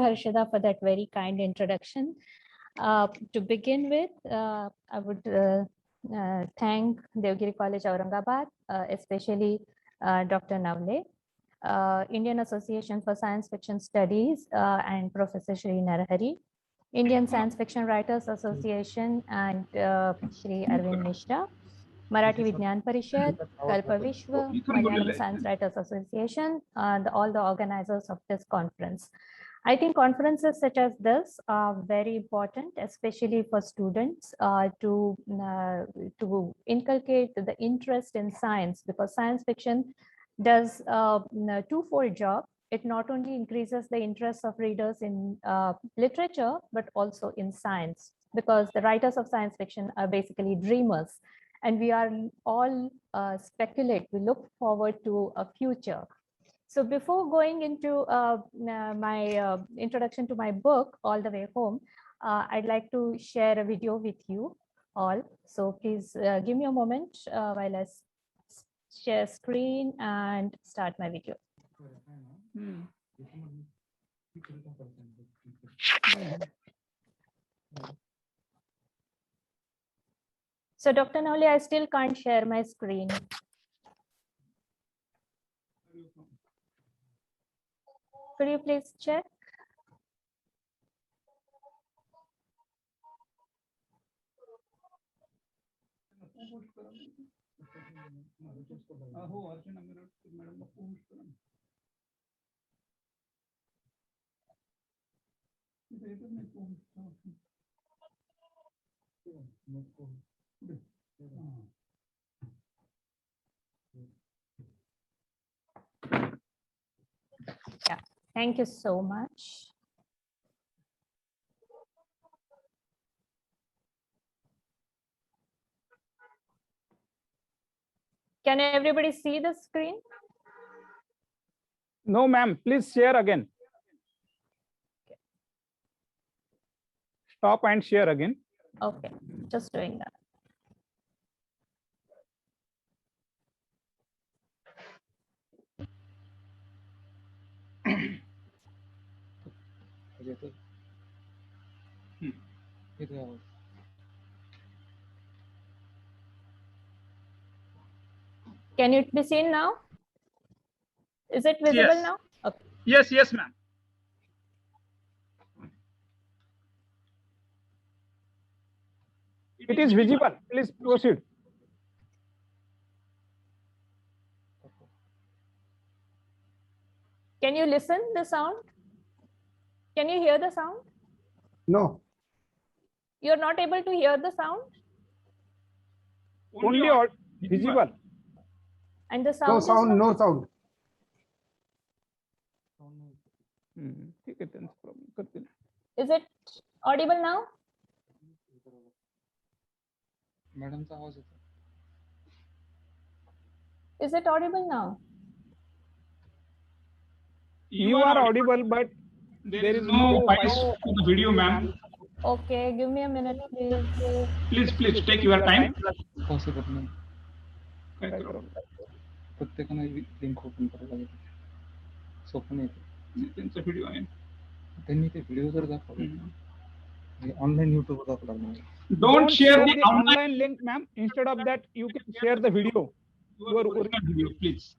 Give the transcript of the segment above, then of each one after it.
Harshada, for that very kind introduction. To begin with, I would thank Devgiri College, Aurangabad, especially Dr. Navle, Indian Association for Science Fiction Studies, and Professor Shri Narahari, Indian Science Fiction Writers Association, and Shri Arvind Mishra, Marathi Vignan Parishad, Kalpavishwa, Malayalam Science Writers Association, and all the organizers of this conference. I think conferences such as this are very important, especially for students to inculcate the interest in science, because science fiction does a twofold job. It not only increases the interest of readers in literature, but also in science, because the writers of science fiction are basically dreamers. And we are all speculate, we look forward to a future. So before going into my introduction to my book, All the Way Home, I'd like to share a video with you all. So please give me a moment while I share screen and start my video. So Dr. Navle, I still can't share my screen. Could you please check? Yeah, thank you so much. Can everybody see the screen? No, ma'am. Please share again. Okay. Stop and share again. Okay, just doing that. Can it be seen now? Is it visible Yes. now? Okay. Yes, yes, ma'am. It is visible. Please proceed. Can you listen the sound? Can you hear the sound? No. You're not able to hear the sound? Only visible. And the sound No is sound, not? no sound. Is it audible now? Is it audible now? You are audible, but there is no voice to the video, ma'am. Okay, give me a minute, please. Please take your time. प्रत्येकाने link open करायला लागेल. सोपं आहे त्यांचा video आहे. त्यांनी ते video जर दाखवले ऑनलाईन युट्यूबवर दाखवला लागणार. Don't share the online link, ma'am. Instead of that, you can share the video. Your original video, please.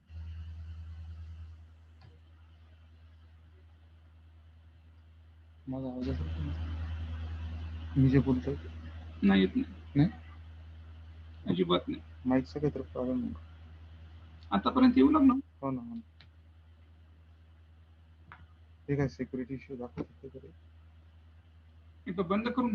माझा आवाज मी जे बोलतोय नाही येत नाही. नाही अजिबात नाही. माईकचा काहीतरी प्रॉब्लेम आहे. आतापर्यंत येऊ लागलो. हो ना. ठीक आहे, सिक्युरिटी इश्यू दाखवतो तरी इथं बंद करून.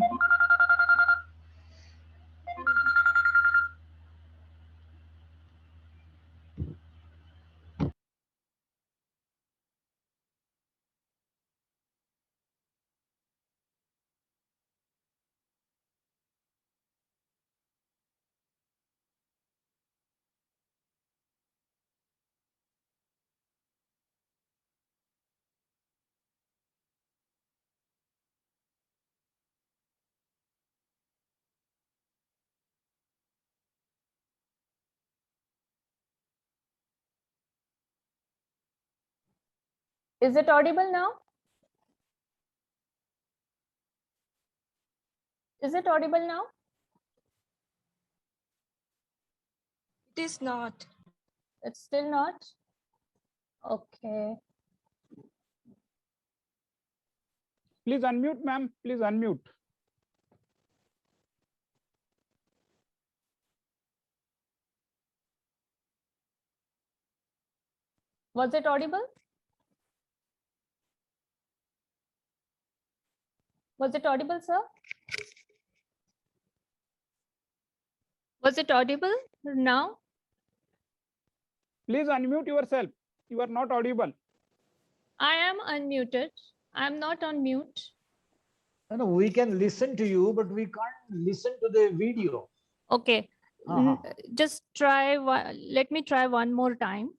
Is it audible now? Is it audible now? It is not. It's still not? Okay. Please unmute, ma'am. Please unmute. Was it audible? Was it audible, sir? Was it audible now? Please unmute yourself. You are not audible. I am unmuted. I'm not on mute. No, we can listen to you, but we can't listen to the video. Okay. Just try. Let me try one more time.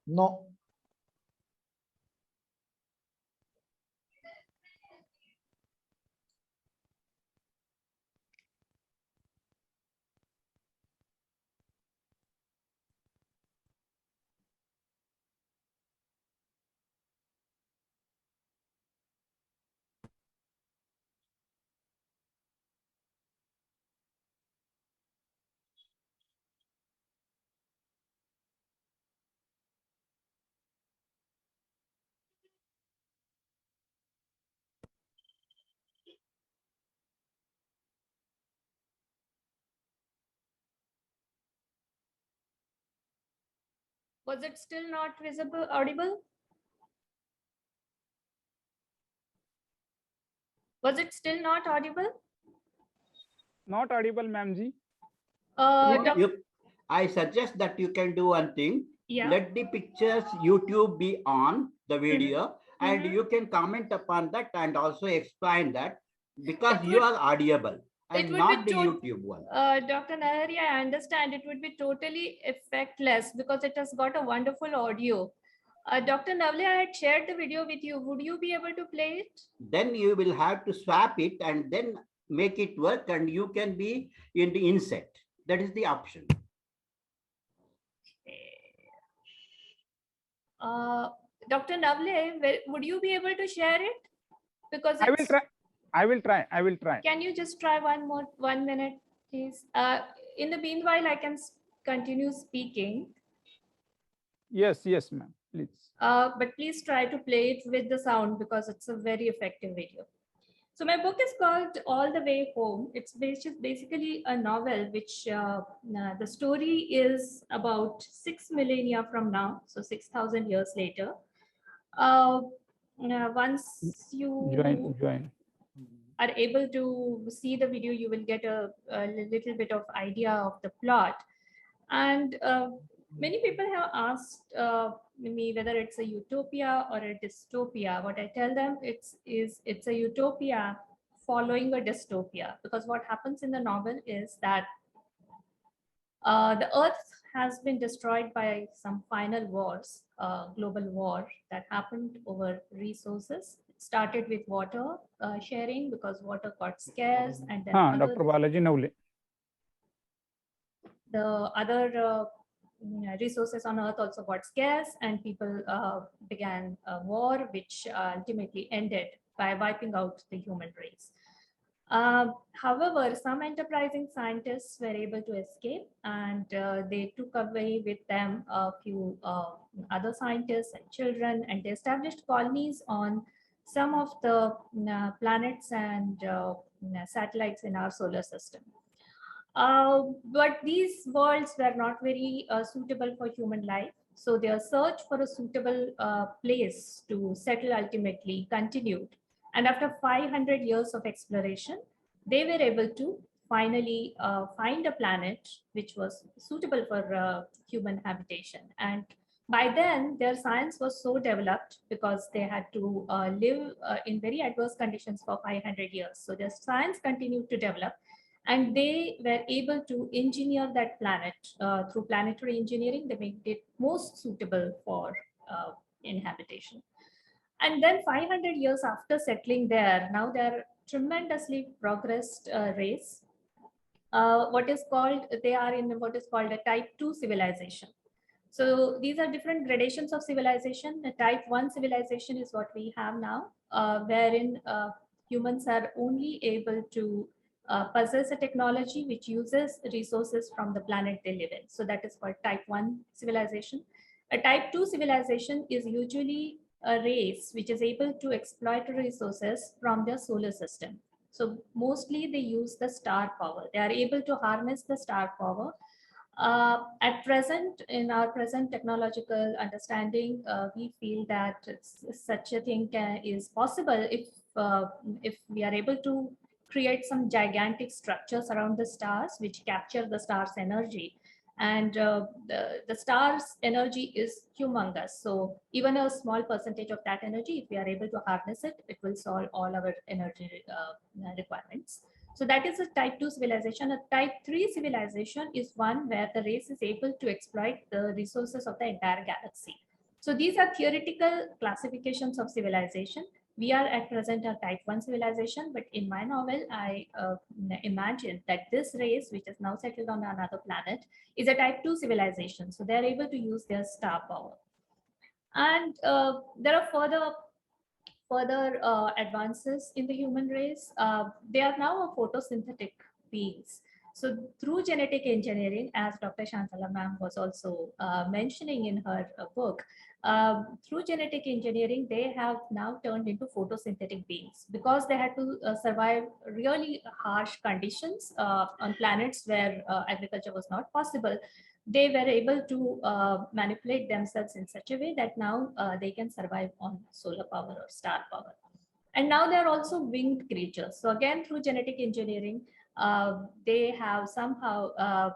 No. Was it still not visible, audible? Was it still not audible? Not audible, ma'am ji. I suggest that you can do one thing. Yeah. Let the pictures YouTube be on the video, and Mhm. you can comment upon that and also explain that, because It you would- are audible and would not be the YouTube one. Dr. Nahari, I understand it would be totally effectless because it has got a wonderful audio. Dr. Navle, I had shared the video with you. Would you be able to play it? Then you will have to swap it and then make it work, and you can be in the inset. That is the option. Dr. Navle, would you be able to share it? Because I will it's- try. I will try. I will try. Can you just try 1 minute, please? In the meanwhile, I can continue speaking. Yes, yes, ma'am. Please. But please try to play it with the sound because it's a very effective video. So my book is called All the Way Home. It's basically a novel which the story is about 6 millennia from now, so 6,000 years later. Once you Join. are able to see the video, you will get a little bit of idea of the plot. And many people have asked me whether it's a utopia or a dystopia. What I tell them it's a utopia following a dystopia, because what happens in the novel is that the earth has been destroyed by some final wars, global war that happened over resources. It started with water sharing because water got scarce, and then Dr. Balaji Navle. the other resources on earth also got scarce, and people began a war which ultimately ended by wiping out the human race. However, some enterprising scientists were able to escape, and they took away with them a few other scientists and children, and they established colonies on some of the planets and satellites in our solar system. But these worlds were not very suitable for human life. So their search for a suitable place to settle ultimately continued. And after 500 years of exploration, they were able to finally find a planet which was suitable for human habitation. And by then, their science was so developed because they had to live in very adverse conditions for 500 years. So their science continued to develop, and they were able to engineer that planet through planetary engineering. They made it most suitable for inhabitation. And then 500 years after settling there, now they're tremendously progressed race. What is called, they are in what is called a type 2 civilization. So these are different gradations of civilization. The type 1 civilization is what we have now, wherein humans are only able to possess a technology which uses resources from the planet they live in. So that is called type 1 civilization. A type 2 civilization is usually a race which is able to exploit resources from their solar system. So mostly they use the star power. They are able to harness the star power. At present, in our present technological understanding, we feel that such a thing is possible if we are able to create some gigantic structures around the stars which capture the star's energy. And the star's energy is humongous. So even a small percentage of that energy, if we are able to harness it, it will solve all our energy requirements. So that is a type 2 civilization. A type 3 civilization is one where the race is able to exploit the resources of the entire galaxy. So these are theoretical classifications of civilization. We are at present a type 1 civilization, but in my novel, I imagine that this race, which is now settled on another planet, is a type 2 civilization. So they're able to use their star power. And there are further advances in the human race. They are now a photosynthetic beings. So through genetic engineering, as Dr. Shantala ma'am was also mentioning in her book, through genetic engineering, they have now turned into photosynthetic beings because they had to survive really harsh conditions on planets where agriculture was not possible. They were able to manipulate themselves in such a way that now they can survive on solar power or star power. And now they're also winged creatures. So again, through genetic engineering, they have somehow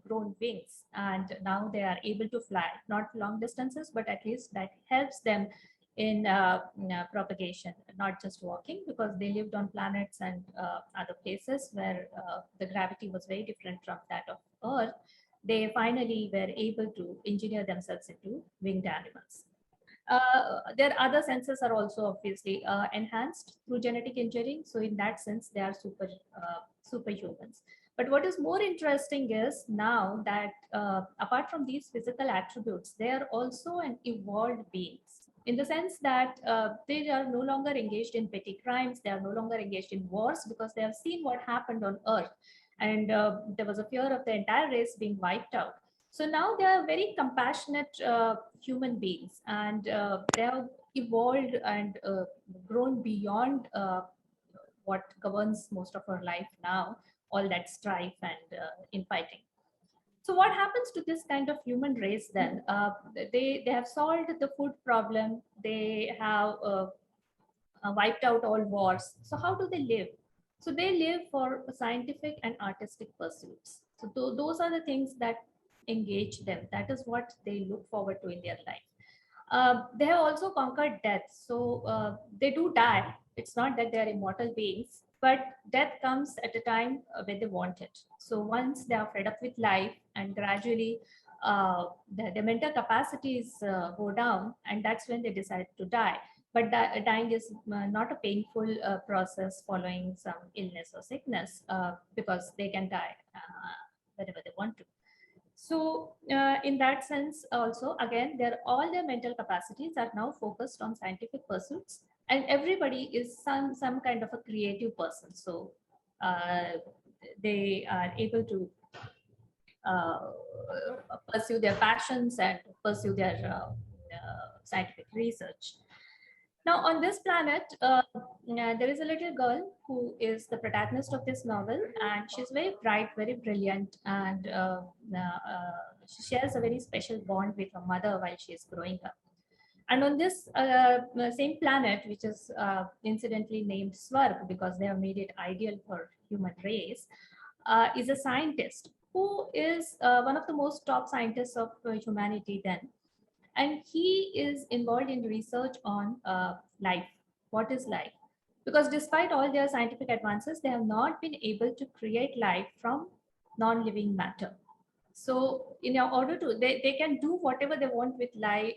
grown wings, and now they are able to fly, not long distances, but at least that helps them in propagation, not just walking, because they lived on planets and other places where the gravity was very different from that of Earth. They finally were able to engineer themselves into winged animals. Their other senses are also obviously enhanced through genetic engineering. So in that sense, they are superhumans. But what is more interesting is now that apart from these physical attributes, they are also an evolved beings, in the sense that they are no longer engaged in petty crimes. They are no longer engaged in wars because they have seen what happened on Earth. And there was a fear of the entire race being wiped out. So now they are very compassionate human beings, and they have evolved and grown beyond what governs most of our life now, all that strife and infighting. So what happens to this kind of human race then? They have solved the food problem. They have wiped out all wars. So how do they live? So they live for scientific and artistic pursuits. So those are the things that engage them. That is what they look forward to in their life. They have also conquered death. So they do die. It's not that they are immortal beings, but death comes at a time when they want it. So once they are fed up with life, and gradually the mental capacities go down, and that's when they decide to die. But dying is not a painful process following some illness or sickness, because they can die whenever they want to. So in that sense also, again, all their mental capacities are now focused on scientific pursuits, and everybody is some kind of a creative person. So they are able to pursue their passions and pursue their scientific research. Now, on this planet, there is a little girl who is the protagonist of this novel, and she's very bright, very brilliant, and she shares a very special bond with her mother while she is growing up. And on this same planet, which is incidentally named Swarg because they have made it ideal for human race, is a scientist who is one of the most top scientists of humanity then. And he is involved in research on life. What is life? Because despite all their scientific advances, they have not been able to create life from non-living matter. So in order to, they can do whatever they want with life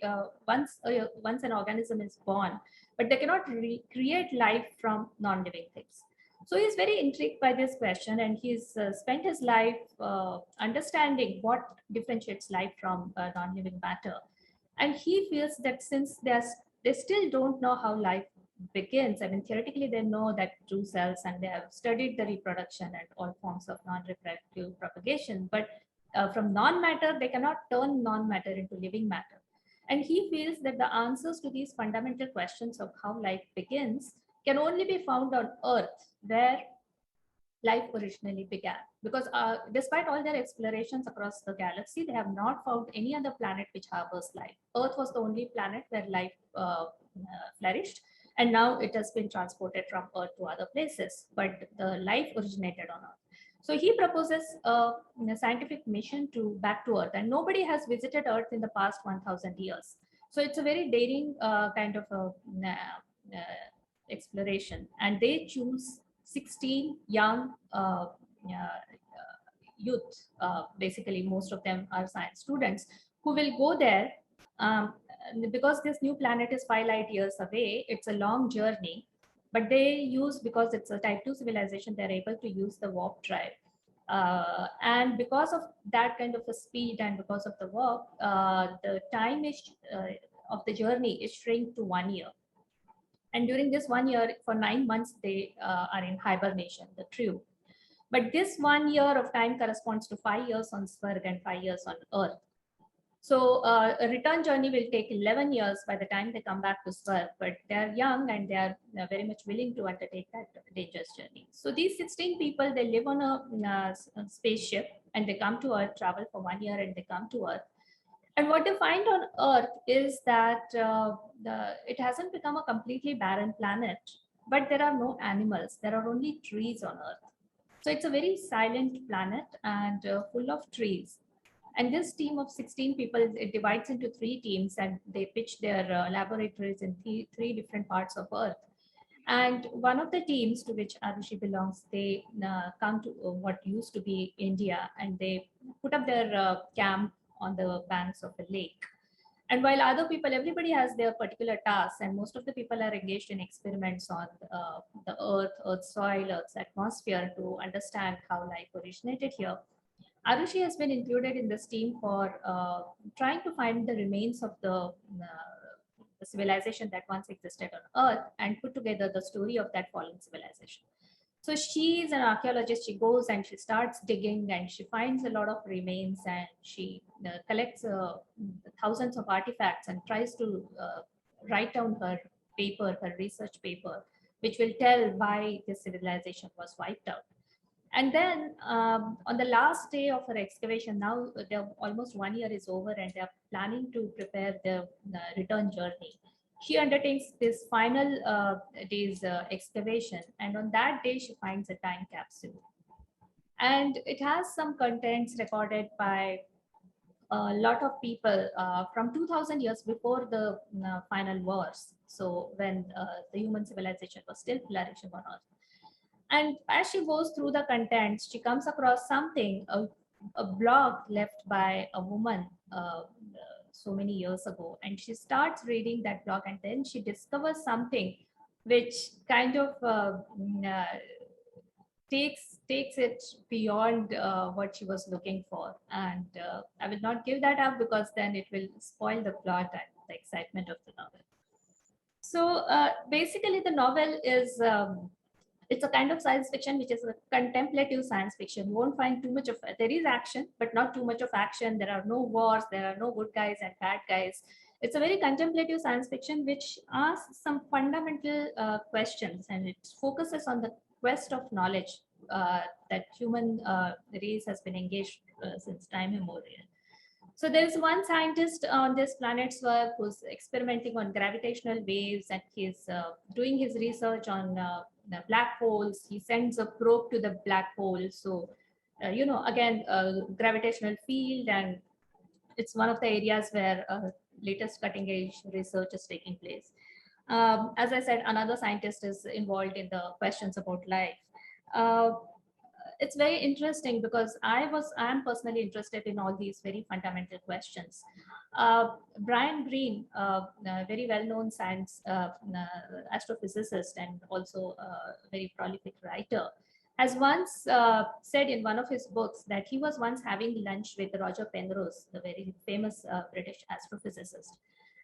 once an organism is born, but they cannot create life from non-living things. So he's very intrigued by this question, and he's spent his life understanding what differentiates life from non-living matter. And he feels that since they still don't know how life begins, I mean, theoretically they know that through cells, and they have studied the reproduction and all forms of non-reproductive propagation, but from non-matter, they cannot turn non-matter into living matter. And he feels that the answers to these fundamental questions of how life begins can only be found on Earth, where life originally began. Because despite all their explorations across the galaxy, they have not found any other planet which harbors life. Earth was the only planet where life flourished, and now it has been transported from Earth to other places, but the life originated on Earth. So he proposes a scientific mission back to Earth, and nobody has visited Earth in the past 1,000 years. So it's a very daring kind of exploration, and they choose 16 young youth, basically most of them are science students, who will go there. Because this new planet is 5 light years away, it's a long journey, but they use, because it's a type 2 civilization, they're able to use the warp drive. And because of that kind of a speed and because of the warp, the time of the journey is shrink to 1 year. And during this 1 year, for 9 months, they are in hibernation, the crew. But this 1 year of time corresponds to 5 years on Svarg and 5 years on Earth. So a return journey will take 11 years by the time they come back to Svarg, but they're young and they're very much willing to undertake that dangerous journey. So these 16 people, they live on a spaceship, and they come to Earth, travel for 1 year, and they come to Earth. And what they find on Earth is that it hasn't become a completely barren planet, but there are no animals. There are only trees on Earth. So it's a very silent planet and full of trees. And this team of 16 people, it divides into 3 teams, and they pitch their laboratories in 3 different parts of Earth. And one of the teams to which Arushi belongs, they come to what used to be India, and they put up their camp on the banks of a lake. And while other people, everybody has their particular tasks, and most of the people are engaged in experiments on the Earth, Earth's soil, Earth's atmosphere to understand how life originated here. Arushi has been included in this team for trying to find the remains of the civilization that once existed on Earth and put together the story of that fallen civilization. So she is an archaeologist. She goes and she starts digging, and she finds a lot of remains, and she collects thousands of artifacts and tries to write down her paper, her research paper, which will tell why this civilization was wiped out. And then on the last day of her excavation, now almost 1 year is over, and they're planning to prepare the return journey. She undertakes this final day's excavation, and on that day she finds a time capsule. And it has some contents recorded by a lot of people from 2000 years before the final wars. So when the human civilization was still flourishing on Earth. And as she goes through the contents, she comes across something, a blog left by a woman so many years ago. And she starts reading that blog, and then she discovers something which kind of takes it beyond what she was looking for. And I will not give that up, because then it will spoil the plot and the excitement of the novel. So basically the novel is, it's a kind of science fiction which is a contemplative science fiction. You won't find too much of, there is action, but not too much of action. There are no wars, there are no good guys and bad guys. It's a very contemplative science fiction which asks some fundamental questions, and it focuses on the quest of knowledge that human race has been engaged since time immemorial. So there is one scientist on this planet's work who's experimenting on gravitational waves, and he's doing his research on the black holes. He sends a probe to the black hole. So, again, gravitational field, and it's one of the areas where latest cutting edge research is taking place. As I said, another scientist is involved in the questions about life. it's very interesting because I am personally interested in all these very fundamental questions. Brian Greene, a very well-known science astrophysicist and also a very prolific writer, has once said in one of his books that he was once having lunch with Roger Penrose, the very famous British astrophysicist.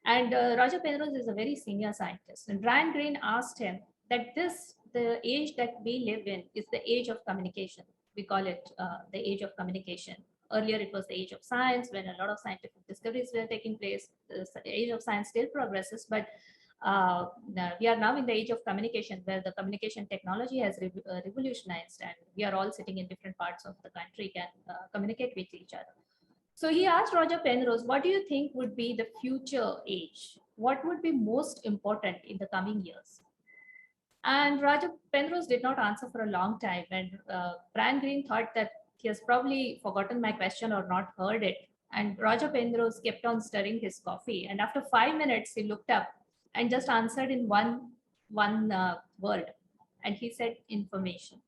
And Roger Penrose is a very senior scientist. And Brian Greene asked him that the age that we live in is the age of communication. We call it the age of communication. Earlier, it was the age of science when a lot of scientific discoveries were taking place. The age of science still progresses, but we are now in the age of communication where the communication technology has revolutionized and we are all sitting in different parts of the country can communicate with each other. So he asked Roger Penrose, what do you think would be the future age? What would be most important in the coming years? And Roger Penrose did not answer for a long time. And Brian Greene thought that he has probably forgotten my question or not heard it. And Roger Penrose kept on stirring his coffee. And after 5 minutes, he looked up and just answered in one word. And he said, information.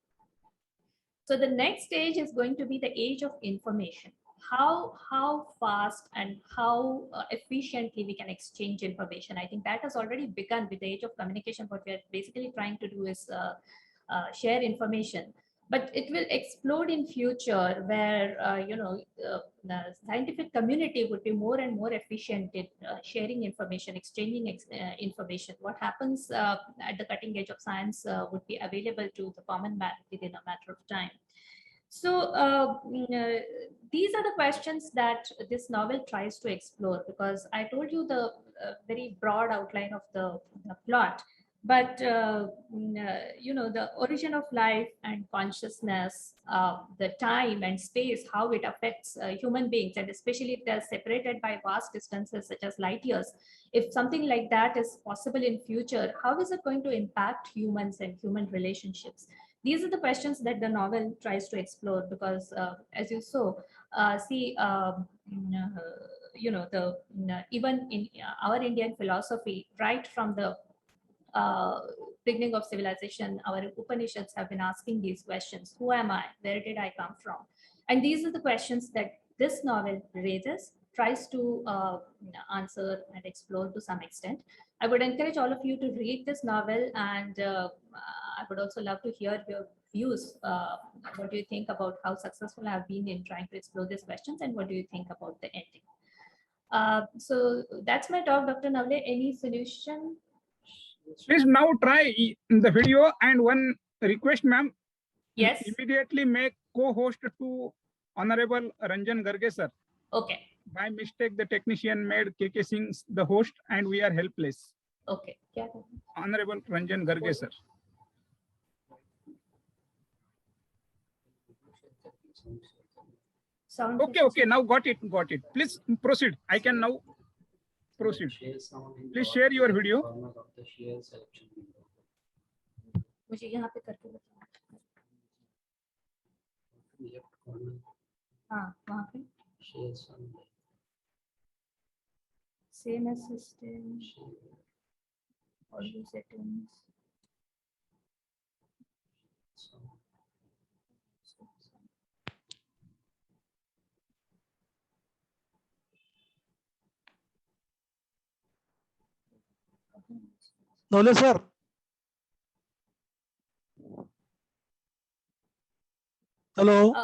So the next stage is going to be the age of information. How fast and how efficiently we can exchange information. I think that has already begun with the age of communication. What we are basically trying to do is share information, but it will explode in future where the scientific community would be more and more efficient in sharing information, exchanging information. What happens at the cutting edge of science would be available to the common man within a matter of time. So these are the questions that this novel tries to explore, because I told you the very broad outline of the plot, but the origin of life and consciousness, the time and space, how it affects human beings, and especially if they're separated by vast distances such as light years. If something like that is possible in future, how is it going to impact humans and human relationships? These are the questions that the novel tries to explore, because as you saw, even in our Indian philosophy, right from the beginning of civilization, our Upanishads have been asking these questions. Who am I? Where did I come from? And these are the questions that this novel raises, tries to answer and explore to some extent. I would encourage all of you to read this novel, and I would also love to hear your views. What do you think about how successful I have been in trying to explore these questions, and what do you think about the ending? So that's my talk, Dr. Navle. Any solution? Please now try the video, and one request, ma'am. Yes. Immediately make co-host to Honorable Ranjan Garge, sir. Okay. By mistake, the technician made KK Singh the host, and we are helpless. Okay. Yeah. Honorable Ranjan Garge, sir. Sound. Okay. Now got it. Please proceed. I can now proceed. Please share your video. मुझे यहाँ पे करके बताओ. हाँ, वहाँ पे. Same as system. Audio settings. Nole sir. Hello.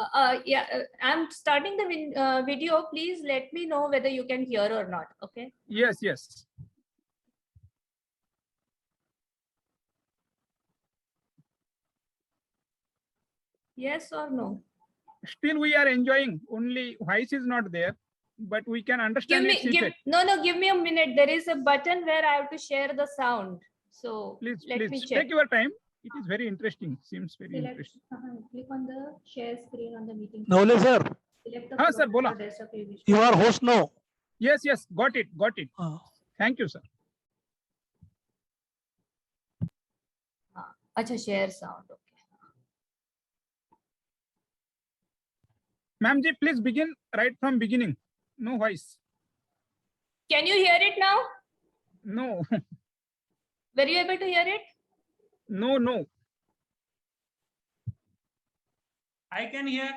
Yeah, I'm starting the video. Please let me know whether you can hear or not. Okay. Yes. Yes or no? Still, we are enjoying. Only voice is not there, but we can understand its effect. Give me a minute. There is a button where I have to share the sound. So Please, let me check. take your time. It is very interesting. Seems very interesting. Click on the share screen on the meeting. Nole sir. Select the sir, floor bola. for the rest of your vision. You are host now. Yes. Got it. Thank you, sir. Acha, share sound. Okay. Ma'am ji, please begin right from beginning. No voice. Can you hear it now? No. Were you able to hear it? No. I can hear.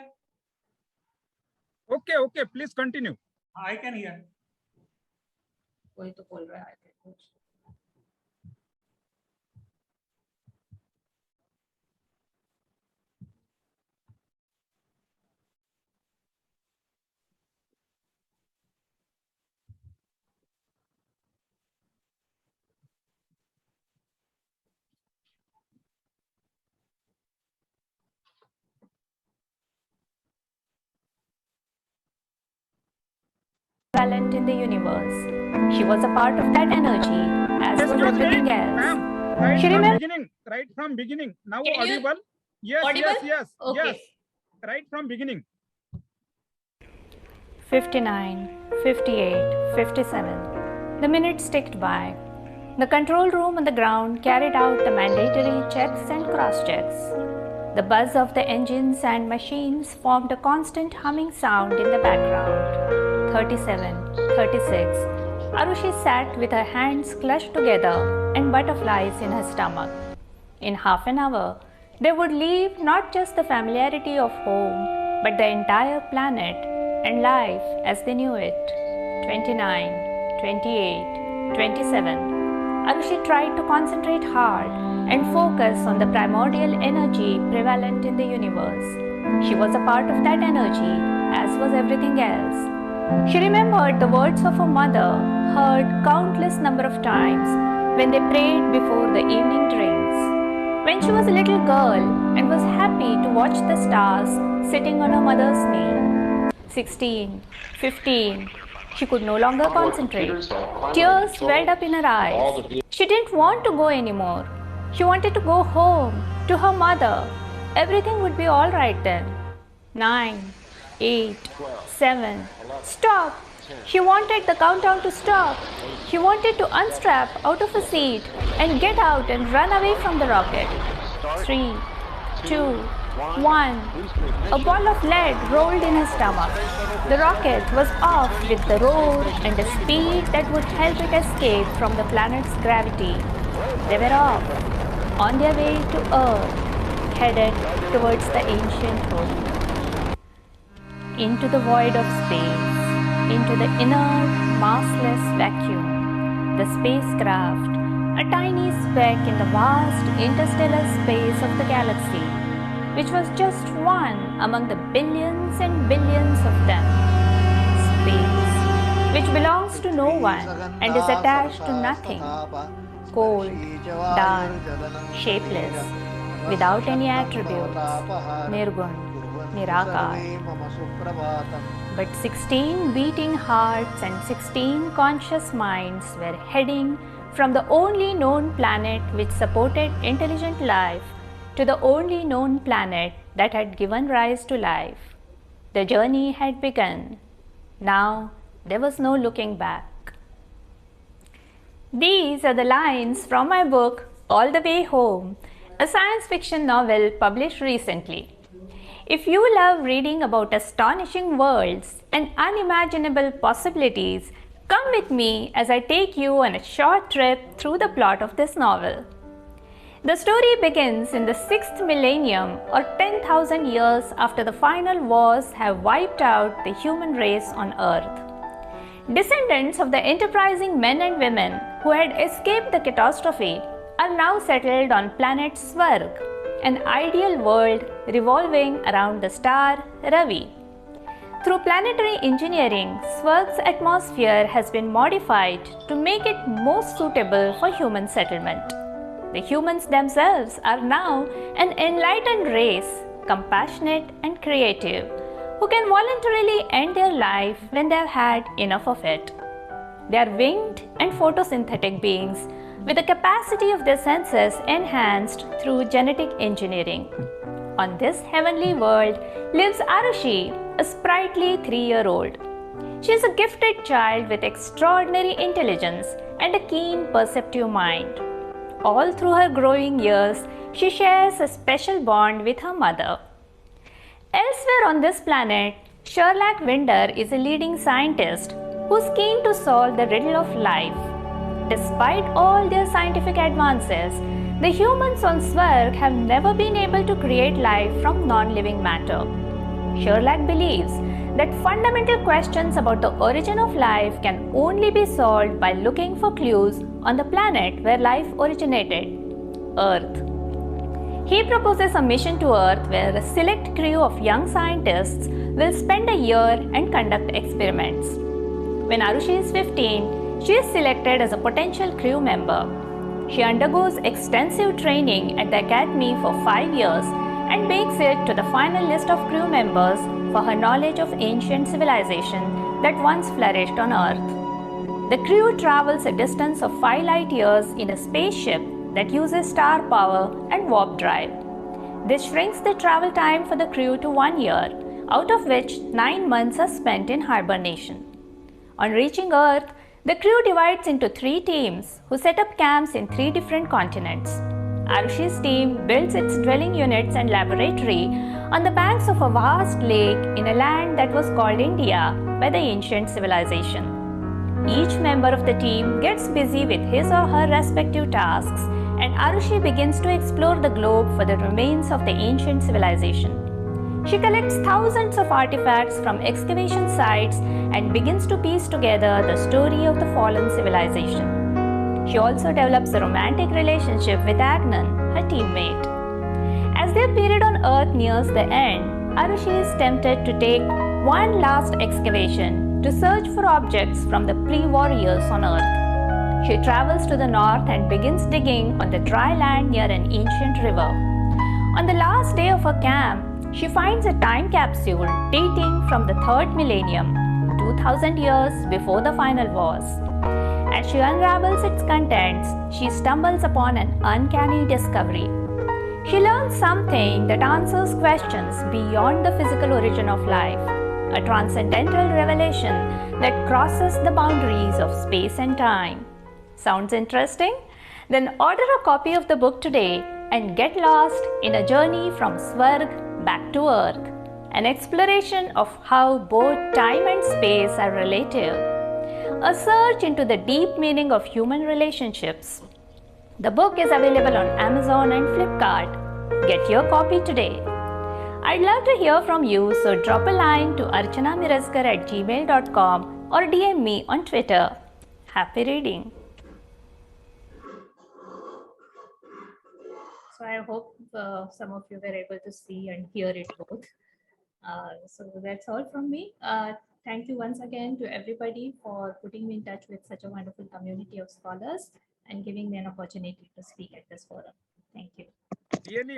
Okay, okay, please continue. I can hear. कोई तो बोल रहा है कुछ. Prevalent in the universe. She was a part of that energy, as was everything else. Ma'am, right She from remember- beginning, right from beginning. Now Can you- audible? Yes, Audible? yes, yes, Okay. yes. Right from beginning. 59, 58, 57. The minutes ticked by. The control room on the ground carried out the mandatory checks and cross-checks. The buzz of the engines and machines formed a constant humming sound in the background. 37, 36. Arushi sat with her hands clutched together and butterflies in her stomach. In half an hour, they would leave not just the familiarity of home, but the entire planet and life as they knew it. 29, 28, 27. Arushi tried to concentrate hard and focus on the primordial energy prevalent in the universe. She was a part of that energy, as was everything else. She remembered the words of her mother, heard countless number of times when they prayed before the evening drinks. When she was a little girl and was happy to watch the stars sitting on her mother's knee. 16, 15. She could no longer concentrate. Tears welled up in her eyes. She didn't want to go anymore. She wanted to go home, to her mother. Everything would be all right then. 9, 8, 7. Stop! She wanted the countdown to stop. She wanted to unstrap out of her seat and get out and run away from the rocket. 3, 2, 1. A ball of lead rolled in her stomach. The rocket was off with the roar and a speed that would help it escape from the planet's gravity. They were off, on their way to Earth, headed towards the ancient home. Into the void of space, into the inert, massless vacuum. The spacecraft, a tiny speck in the vast interstellar space of the galaxy, which was just one among the billions and billions of them. Space, which belongs to no one and is attached to nothing. Cold, dark, shapeless, without any attributes. Nirgun, Nirakar. But 16 beating hearts and 16 conscious minds were heading from the only known planet which supported intelligent life to the only known planet that had given rise to life. The journey had begun. Now there was no looking back. These are the lines from my book, All the Way Home, a science fiction novel published recently. If you love reading about astonishing worlds and unimaginable possibilities, come with me as I take you on a short trip through the plot of this novel. The story begins in the 6th millennium, or 10,000 years after the final wars have wiped out the human race on Earth. Descendants of the enterprising men and women who had escaped the catastrophe are now settled on planet Svarg, an ideal world revolving around the star Ravi. Through planetary engineering, Svarg's atmosphere has been modified to make it most suitable for human settlement. The humans themselves are now an enlightened race, compassionate and creative, who can voluntarily end their life when they have had enough of it. They are winged and photosynthetic beings with the capacity of their senses enhanced through genetic engineering. On this heavenly world lives Arushi, a sprightly 3-year-old. She is a gifted child with extraordinary intelligence and a keen perceptive mind. All through her growing years, she shares a special bond with her mother. Elsewhere on this planet, Sherlock Winder is a leading scientist who is keen to solve the riddle of life. Despite all their scientific advances, the humans on Swarg have never been able to create life from non-living matter. Sherlock believes that fundamental questions about the origin of life can only be solved by looking for clues on the planet where life originated, Earth. He proposes a mission to Earth where a select crew of young scientists will spend a year and conduct experiments. When Arushi is 15, she is selected as a potential crew member. She undergoes extensive training at the academy for 5 years and makes it to the final list of crew members for her knowledge of ancient civilization that once flourished on Earth. The crew travels a distance of 5 light years in a spaceship that uses star power and warp drive. This shrinks the travel time for the crew to 1 year, out of which 9 months are spent in hibernation. On reaching Earth, the crew divides into 3 teams who set up camps in 3 different continents. Arushi's team builds its dwelling units and laboratory on the banks of a vast lake in a land that was called India by the ancient civilization. Each member of the team gets busy with his or her respective tasks, and Arushi begins to explore the globe for the remains of the ancient civilization. She collects thousands of artifacts from excavation sites and begins to piece together the story of the fallen civilization. She also develops a romantic relationship with Agnan, her teammate. As their period on Earth nears the end, Arushi is tempted to take one last excavation to search for objects from the pre-war years on Earth. She travels to the north and begins digging on the dry land near an ancient river. On the last day of her camp, she finds a time capsule dating from the 3rd millennium, 2000 years before the final wars. As she unravels its contents, she stumbles upon an uncanny discovery. She learns something that answers questions beyond the physical origin of life, a transcendental revelation that crosses the boundaries of space and time. Sounds interesting? Then order a copy of the book today and get lost in a journey from Swarg back to Earth, an exploration of how both time and space are relative, a search into the deep meaning of human relationships. The book is available on Amazon and Flipkart. Get your copy today. I'd love to hear from you, so drop a line to archanamiraskar@gmail.com or DM me on Twitter. Happy reading. So I hope some of you were able to see and hear it both. So that's all from me. Thank you once again to everybody for putting me in touch with such a wonderful community of scholars and giving me an opportunity to speak at this forum. Thank you. Really